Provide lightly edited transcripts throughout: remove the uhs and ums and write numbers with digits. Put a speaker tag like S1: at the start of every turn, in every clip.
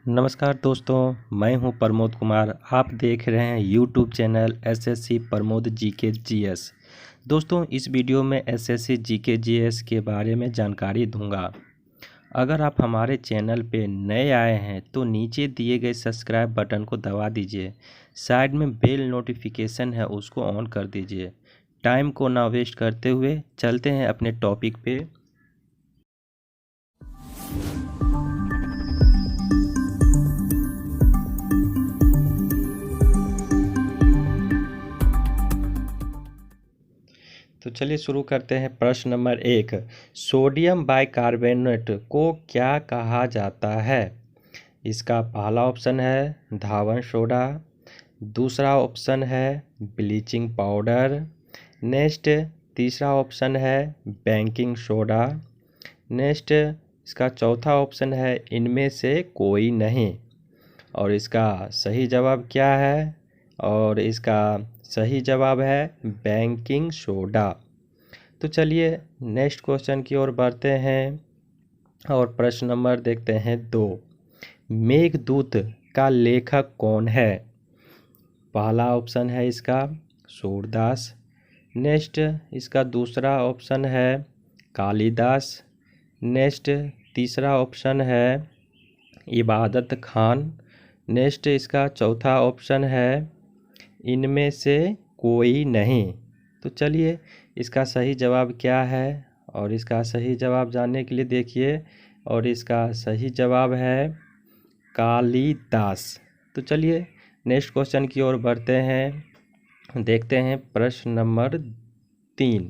S1: नमस्कार दोस्तों, मैं हूं प्रमोद कुमार। आप देख रहे हैं YouTube channel SSC Pramod GK GS. दोस्तों, इस वीडियो में एसएससी जीके जीएस के बारे में जानकारी दूंगा। अगर आप हमारे चैनल पे नए आए हैं तो नीचे दिए गए सब्सक्राइब बटन को दबा दीजिए। साइड में बेल नोटिफिकेशन है, उसको ऑन कर दीजिए। टाइम को ना वेस्ट करते हुए चलते हैं अपने टॉपिक पे। तो चलिए शुरू करते हैं। प्रश्न नंबर 1, सोडियम बाइकार्बोनेट को क्या कहा जाता है? इसका पहला ऑप्शन है धावन सोडा, दूसरा ऑप्शन है ब्लीचिंग पाउडर, नेक्स्ट तीसरा ऑप्शन है बेकिंग सोडा, नेक्स्ट इसका चौथा ऑप्शन है इनमें से कोई नहीं। और इसका सही जवाब क्या है? और इसका सही जवाब है बेकिंग सोडा। तो चलिए नेक्स्ट क्वेश्चन की ओर बढ़ते हैं और प्रश्न नंबर देखते हैं 2, मेघदूत का लेखक कौन है? पहला ऑप्शन है इसका सूरदास, नेक्स्ट इसका दूसरा ऑप्शन है कालिदास, नेक्स्ट तीसरा ऑप्शन है इबादत खान, नेक्स्ट इसका चौथा ऑप्शन है इनमें से कोई नहीं। तो चलिए इसका सही जवाब क्या है? और इसका सही जवाब जानने के लिए देखिए, और इसका सही जवाब है कालिदास। तो चलिए नेक्स्ट क्वेश्चन की ओर बढ़ते हैं। देखते हैं प्रश्न नंबर 3,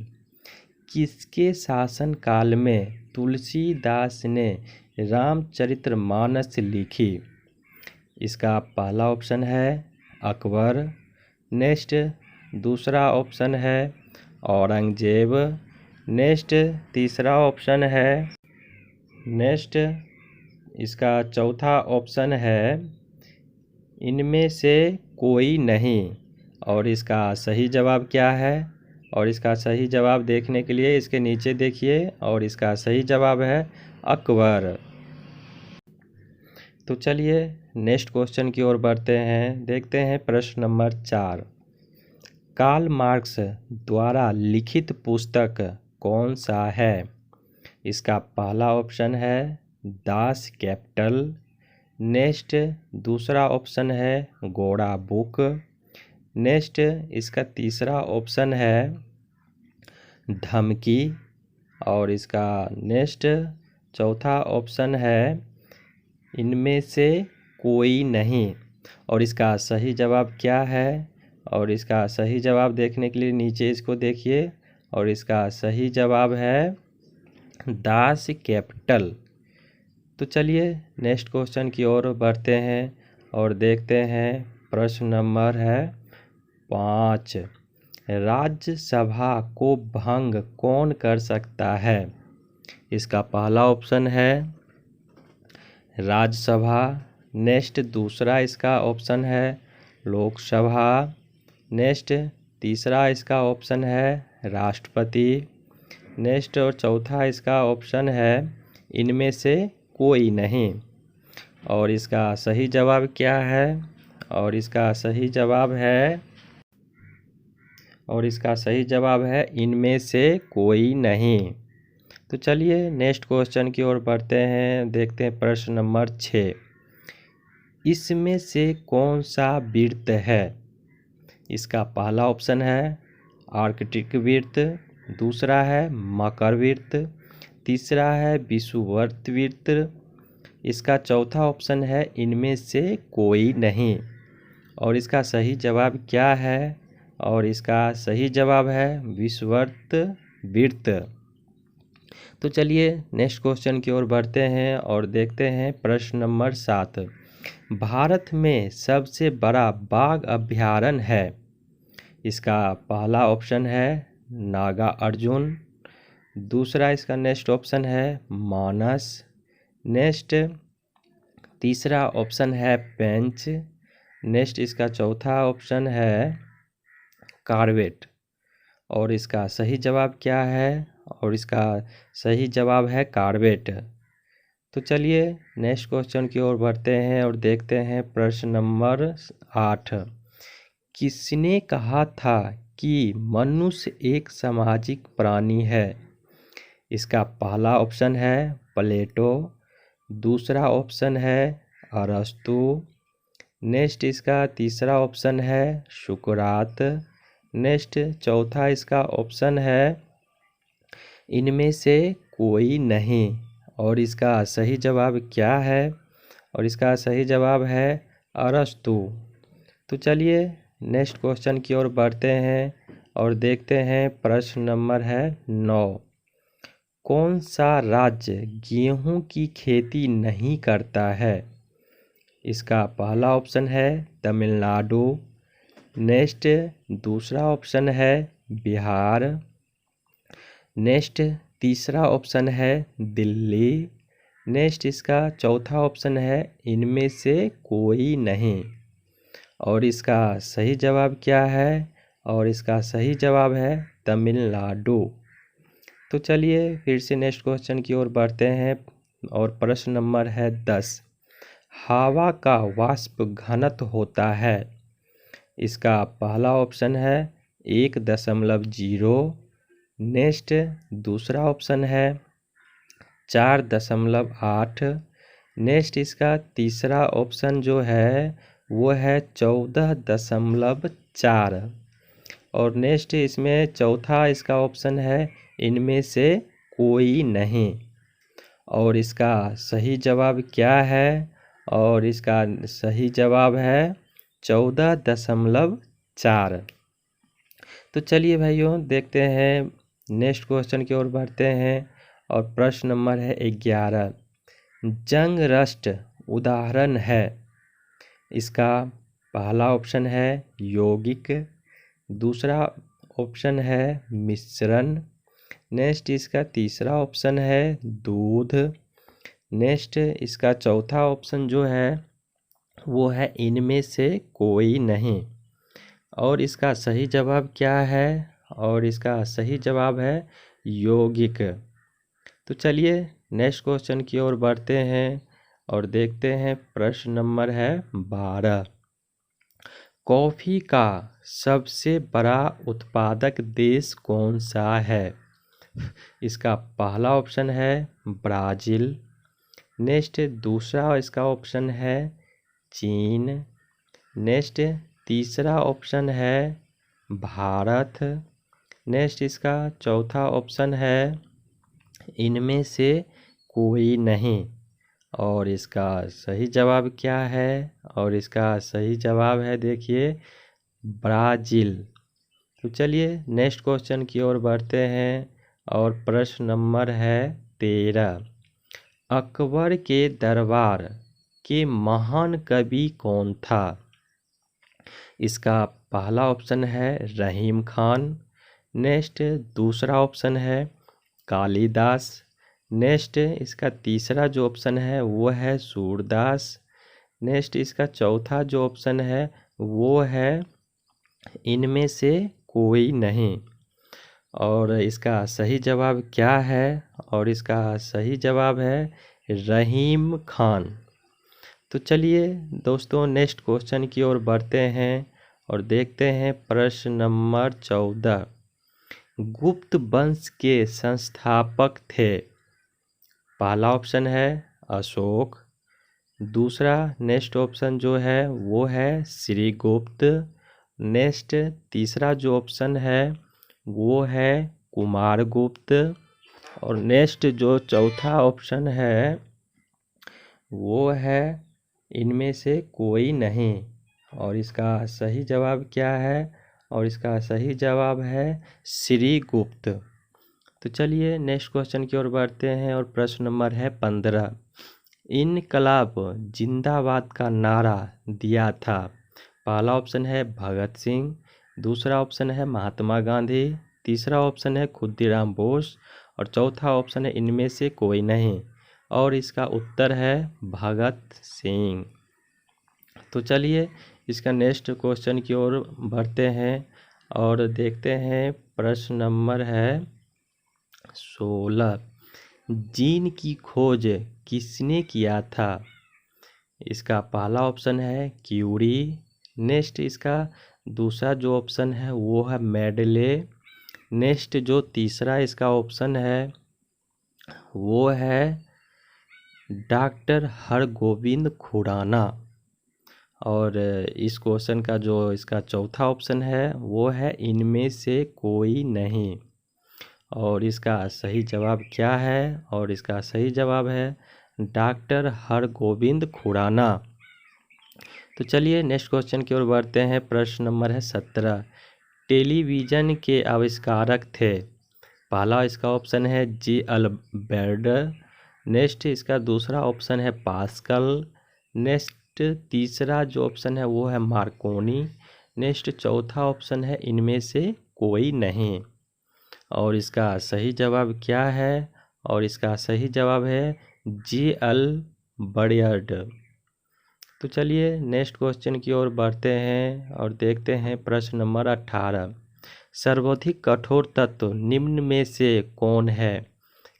S1: किसके शासनकाल में तुलसीदास ने रामचरितमानस लिखी? इसका पहला ऑप्शन है अकबर, नेक्स्ट दूसरा ऑप्शन है औरंगजेब, नेक्स्ट तीसरा ऑप्शन है, नेक्स्ट इसका चौथा ऑप्शन है इनमें से कोई नहीं। और इसका सही जवाब क्या है? और इसका सही जवाब देखने के लिए इसके नीचे देखिए, और इसका सही जवाब है अकबर। तो चलिए नेक्स्ट क्वेश्चन की ओर बढ़ते हैं। देखते हैं प्रश्न नंबर 4, कार्ल मार्क्स द्वारा लिखित पुस्तक कौन सा है? इसका पहला ऑप्शन है दास कैपिटल, नेक्स्ट दूसरा ऑप्शन है गोरा बुक, नेक्स्ट इसका तीसरा ऑप्शन है धमकी, और इसका नेक्स्ट चौथा ऑप्शन है इनमें से कोई नहीं। और इसका सही जवाब क्या है? और इसका सही जवाब देखने के लिए नीचे इसको देखिए, और इसका सही जवाब है दास कैपिटल। तो चलिए नेक्स्ट क्वेश्चन की ओर बढ़ते हैं और देखते हैं। प्रश्न नंबर है 5, राज्यसभा को भंग कौन कर सकता है? इसका पहला ऑप्शन है राज्यसभा, नेक्स्ट दूसरा इसका ऑप्शन है लोकसभा, नेक्स्ट तीसरा इसका ऑप्शन है राष्ट्रपति, नेक्स्ट और चौथा इसका ऑप्शन है इनमें से कोई नहीं। और इसका सही जवाब क्या है? और इसका सही जवाब है, और इसका सही जवाब है इनमें से कोई नहीं। तो चलिए नेक्स्ट क्वेश्चन की ओर बढ़ते हैं। देखते हैं प्रश्न नंबर 6, इसमें से कौन सा वृत्त है? इसका पहला ऑप्शन है आर्कटिक वृत्त, दूसरा है मकर वृत्त, तीसरा है विषुववृत्त वृत्त, इसका चौथा ऑप्शन है इनमें से कोई नहीं। और इसका सही जवाब क्या है? और इसका सही जवाब है विषुववृत्त वृत्त। तो चलिए नेक्स्ट क्वेश्चन की ओर बढ़ते हैं और देखते हैं प्रश्न नंबर 7, भारत में सबसे बड़ा बाघ अभयारण्य है? इसका पहला ऑप्शन है नागा अर्जुन, दूसरा इसका नेक्स्ट ऑप्शन है मानस, नेक्स्ट तीसरा ऑप्शन है पेंच, नेक्स्ट इसका चौथा ऑप्शन है कार्बेट। और इसका सही जवाब क्या है? और इसका सही जवाब है कार्बेट। तो चलिए नेक्स्ट क्वेश्चन की ओर बढ़ते हैं और देखते हैं प्रश्न नंबर 8। किसने कहा था कि मनुष्य एक सामाजिक प्राणी है? इसका पहला ऑप्शन है प्लेटो, दूसरा ऑप्शन है अरस्तु, नेक्स्ट इसका तीसरा ऑप्शन है सुकरात, नेक्स्ट चौथा इसका ऑप्शन है इनमें से कोई नहीं। और इसका सही जवाब क्या है? और इसका सही जवाब है अरस्तु। तो चलिए नेक्स्ट क्वेश्चन की ओर बढ़ते हैं और देखते हैं प्रश्न नंबर है 9। कौन सा राज्य गेहूं की खेती नहीं करता है? इसका पहला ऑप्शन है तमिलनाडु, नेक्स्ट दूसरा ऑप्शन है बिहार, नेक्स्ट तीसरा ऑप्शन है दिल्ली, नेक्स्ट इसका चौथा ऑप्शन है इनमें से कोई नहीं। और इसका सही जवाब क्या है? और इसका सही जवाब है तमिलनाडु। तो चलिए फिर से नेक्स्ट क्वेश्चन की ओर बढ़ते हैं और प्रश्न नंबर है 10। हवा का वाष्प घनत्व होता है? इसका पहला ऑप्शन है 1.0, नेक्स्ट दूसरा ऑप्शन है 4.8, नेक्स्ट इसका तीसरा ऑप्शन जो है वो है 14.4 और नेक्स्ट इसमें चौथा इसका ऑप्शन है इनमें से कोई नहीं। और इसका सही जवाब क्या है? और इसका सही जवाब है 14.4। तो चलिए भाइयों देखते हैं नेक्स्ट क्वेश्चन की ओर बढ़ते हैं और प्रश्न नंबर है 11। जंग राष्ट्र उदाहरण है? इसका पहला ऑप्शन है यौगिक, दूसरा ऑप्शन है मिश्रण, नेक्स्ट इसका तीसरा ऑप्शन है दूध, नेक्स्ट इसका चौथा ऑप्शन जो है वो है इनमें से कोई नहीं। और इसका सही जवाब क्या है? और इसका सही जवाब है यौगिक। तो चलिए नेक्स्ट क्वेश्चन की ओर बढ़ते हैं और देखते हैं प्रश्न नंबर है 12। कॉफ़ी का सबसे बड़ा उत्पादक देश कौन सा है? इसका पहला ऑप्शन है ब्राज़ील, नेक्स्ट दूसरा इसका ऑप्शन है चीन, नेक्स्ट तीसरा ऑप्शन है भारत, नेक्स्ट इसका चौथा ऑप्शन है इनमें से कोई नहीं। और इसका सही जवाब क्या है? और इसका सही जवाब है देखिए ब्राज़ील। तो चलिए नेक्स्ट क्वेश्चन की ओर बढ़ते हैं और प्रश्न नंबर है 13। अकबर के दरबार के महान कवि कौन था? इसका पहला ऑप्शन है रहीम खान, नेक्स्ट दूसरा ऑप्शन है कालिदास, नेक्स्ट इसका तीसरा जो ऑप्शन है वो है सूरदास, नेक्स्ट इसका चौथा जो ऑप्शन है वो है इनमें से कोई नहीं। और इसका सही जवाब क्या है? और इसका सही जवाब है रहीम खान। तो चलिए दोस्तों नेक्स्ट क्वेश्चन की ओर बढ़ते हैं और देखते हैं प्रश्न नंबर 14। गुप्त वंश के संस्थापक थे? पहला ऑप्शन है अशोक, दूसरा नेक्स्ट ऑप्शन जो है वो है श्रीगुप्त, नेक्स्ट तीसरा जो ऑप्शन है वो है कुमारगुप्त और नेक्स्ट जो चौथा ऑप्शन है वो है इनमें से कोई नहीं। और इसका सही जवाब क्या है? और इसका सही जवाब है श्रीगुप्त। तो चलिए नेक्स्ट क्वेश्चन की ओर बढ़ते हैं और प्रश्न नंबर है 15। इनकलाब जिंदाबाद का नारा दिया था? पहला ऑप्शन है भगत सिंह, दूसरा ऑप्शन है महात्मा गांधी, तीसरा ऑप्शन है खुदीराम बोस और चौथा ऑप्शन है इनमें से कोई नहीं। और इसका उत्तर है भगत सिंह। तो चलिए इसका नेक्स्ट क्वेश्चन की ओर बढ़ते हैं और देखते हैं प्रश्न नंबर है 16। जीन की खोज किसने किया था? इसका पहला ऑप्शन है क्यूरी। नेक्स्ट इसका दूसरा जो ऑप्शन है वो है मेडले। नेक्स्ट जो तीसरा इसका ऑप्शन है वो है डॉक्टर हरगोविंद खुराना। और इस क्वेश्चन का जो इसका चौथा ऑप्शन है वो है इनमें से कोई नहीं। और इसका सही जवाब क्या है? और इसका सही जवाब है डॉक्टर हरगोविंद खुराना। तो चलिए नेक्स्ट क्वेश्चन की ओर बढ़ते हैं। प्रश्न नंबर है 17। टेलीविज़न के आविष्कारक थे? पहला इसका ऑप्शन है जी अल्बर्ट। नेक्स्ट इसका दूसरा ऑप्शन है पास्कल। नेक्स्ट तीसरा जो ऑप्शन है वो है मार्कोनी। नेक्स्ट चौथा ऑप्शन है इनमें से कोई नहीं। और इसका सही जवाब क्या है? और इसका सही जवाब है जी अल्बर्ट। तो चलिए नेक्स्ट क्वेश्चन की ओर बढ़ते हैं और देखते हैं प्रश्न नंबर 18। सर्वाधिक कठोर तत्व निम्न में से कौन है?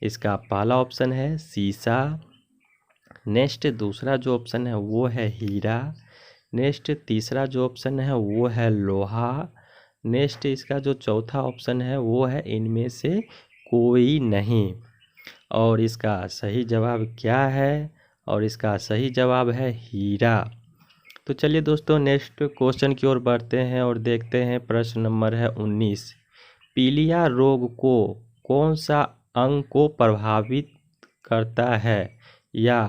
S1: इसका पहला ऑप्शन है सीसा। नेक्स्ट दूसरा जो ऑप्शन है वो है हीरा। नेक्स्ट तीसरा जो ऑप्शन है वो है लोहा। नेक्स्ट इसका जो चौथा ऑप्शन है वो है इनमें से कोई नहीं। और इसका सही जवाब क्या है? और इसका सही जवाब है हीरा। तो चलिए दोस्तों नेक्स्ट क्वेश्चन की ओर बढ़ते हैं और देखते हैं प्रश्न नंबर है 19। पीलिया रोग को कौन सा अंग को प्रभावित करता है या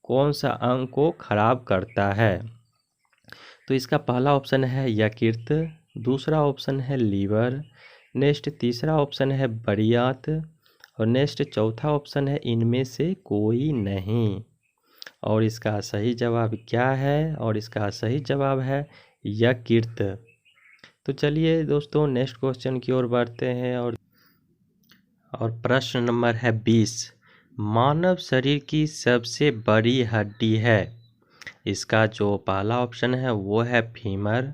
S1: कौन सा अंग को खराब करता है? तो इसका पहला ऑप्शन है यकृत। दूसरा ऑप्शन है लीवर। नेक्स्ट तीसरा ऑप्शन है बड़ियात। और नेक्स्ट चौथा ऑप्शन है इनमें से कोई नहीं। और इसका सही जवाब क्या है? और इसका सही जवाब है यकृत। तो चलिए दोस्तों नेक्स्ट क्वेश्चन की ओर बढ़ते हैं और प्रश्न नंबर है 20। मानव शरीर की सबसे बड़ी हड्डी है? इसका जो पहला ऑप्शन है वो है फीमर।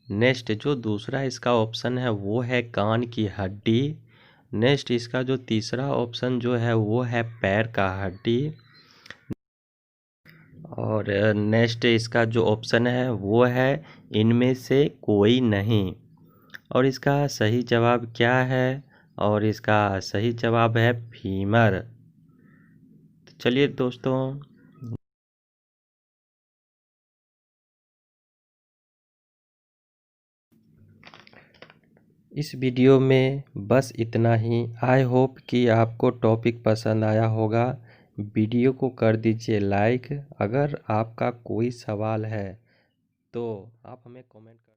S1: नेक्स्ट जो दूसरा इसका ऑप्शन है वो है कान की हड्डी। नेक्स्ट इसका जो तीसरा ऑप्शन जो है वो है पैर का हड्डी। और नेक्स्ट इसका जो ऑप्शन है वो है इनमें से कोई नहीं। और इसका सही जवाब क्या है? और इसका सही जवाब है फीमर। तो चलिए दोस्तों इस वीडियो में बस इतना ही। आई होप कि आपको टॉपिक पसंद आया होगा। वीडियो को कर दीजिए लाइक। अगर आपका कोई सवाल है तो आप हमें कमेंट कर